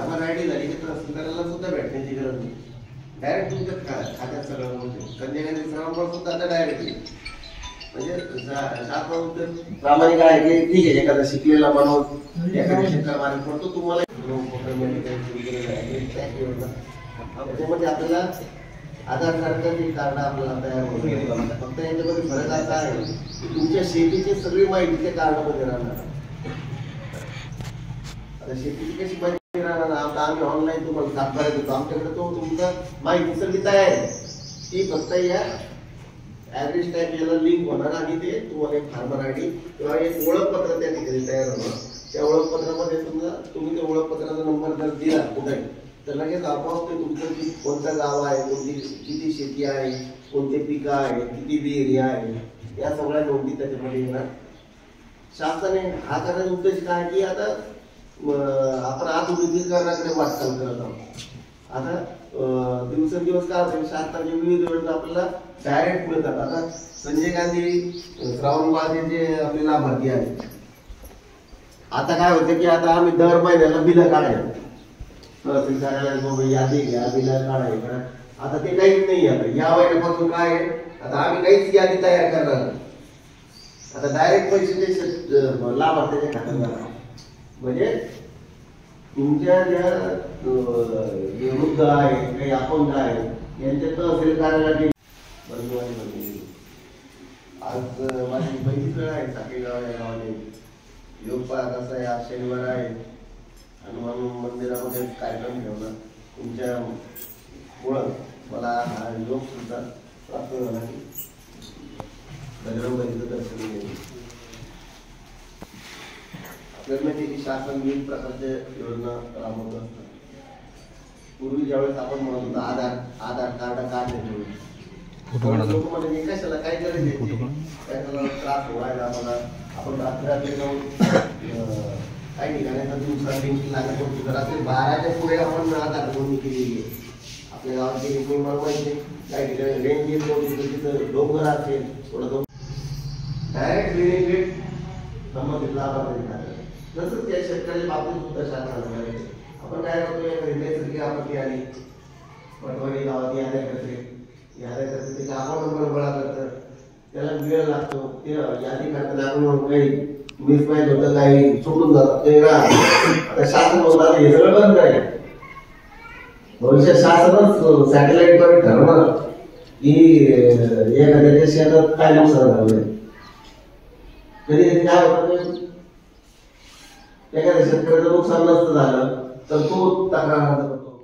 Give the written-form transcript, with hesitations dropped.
Farmer ID झाली की तहसीलदाराला सुद्धा भेटण्याची गरज नाही, डायरेक्ट तुमच्या खात्यात सगळं होते. संध्याकाळी सर्वांवर सुद्धा आता डायरेक्ट म्हणजे प्रामाणिक आहे की ठीक आहे, एखादा शिकलेला माणूस एखाद्या क्षेत्रात मार्ग पडतो तुम्हाला त्याच्यामध्ये आपल्याला आधार कार्डाचे कार्ड आपल्याला तयार होतं. फक्त याच्यामध्ये फरक असा आहे की तुमच्या शेतीची सगळी माहिती त्या कार्डामध्ये राहणार. आता शेतीची कशी माहिती राहणार, आता आम्ही ऑनलाईन तुम्हाला सातबारा देतो, आमच्याकडे तो तुमचा माहिती सगळी तयार आहे, ती फक्त या ऍव्हरेज टाईप याला लिंक होणार आणि ते तुम्हाला एक फार्मर आयडी किंवा एक ओळखपत्र त्या ठिकाणी तयार होणार. त्या ओळखपत्रामध्ये समजा तुम्ही त्या ओळखपत्राचा नंबर जर दिला कुठे तर लगेच आपोआप ते तुमचं कोणतं गाव आहे, कोणती किती शेती आहे, कोणते पिकं आहे, किती बी एरिया आहे, या सगळ्या नोंदी त्याच्यामध्ये येणार. शासनाने हा करण्याचा उद्देश काय की आता आपण आधुनिकीकरणाकडे वाटचाल करत आहोत. आता दिवसेंदिवस काय होतं, शासनाच्या विविध योजना आपल्याला डायरेक्ट मिळतात. आता संजय गांधी श्रावणबाळ जे आपले लाभार्थी आहेत, आता काय होतं की आता आम्ही दर महिन्याला बिलं काढायला तहसील कार्यालयात यादी घ्या, बिलं काढायला. आता ते काहीच नाही. आता या महिन्यापासून काय आहे, आता आम्ही काहीच यादी तयार करणार, आता डायरेक्ट पैसे ते लाभार्थ्याच्या खात्यात जाणार. म्हणजे तुमच्या ज्या वृद्ध आहे, काही अपंग आहे, यांच्या तहसील कार्यालयाची आज माझी पहिलीच वेळ आहे साकेगाव या गावाने योग पाहत असा आहे. आज शनिवार आहे, हनुमान मंदिरामध्ये कार्यक्रम ठेवला. तुमच्या मुळे मला हा योग सुद्धा प्राप्त झाला की बजरंगबलीचं दर्शन घेणे. आपल्याला की शासन विविध प्रकारच्या योजना राबवत असतात. पूर्वी ज्यावेळेस आपण म्हणत होतो आधार कार्ड काढले लोक म्हणजे कशाला काय करायचे, त्याला त्रास व्हायला मला आपण रात्री जाऊन काही ठिकाणी दिवसा लिंक लागत होती. तर रात्री 12च्या पुढे आपण आधार नोंदणी केलेली आहे. आपल्या गावात गेली मला माहिती काही ठिकाणी रेंज येत नव्हती, तिथं डोंगर असेल थोडं डायरेक्ट बेनिफिट संबंधित लाभार्थी खात्यात. तसंच त्या शेतकऱ्याच्या बाबतीत सुद्धा शासनाला करायचं. आपण काय करतो, एखादी नैसर्गिक आपत्ती आली, पटवाडी गावात याद्या करते ते अकाउंट नंबर गोळा करतं, त्याला वेळ लागतो. ते यादी करताना आपण काही मिस माहीत होतं, काही सुटून जातात ते आता शासन होतात. हे सगळं बंद आहे. भविष्यात शासनच सॅटेलाइट वर ठरवणार की एखाद्या शेतात काय नुकसान झालंय. कधी कधी काय होतं, एखाद्या शेतकऱ्याचं नुकसान नसतं झालं तर तो तक्रार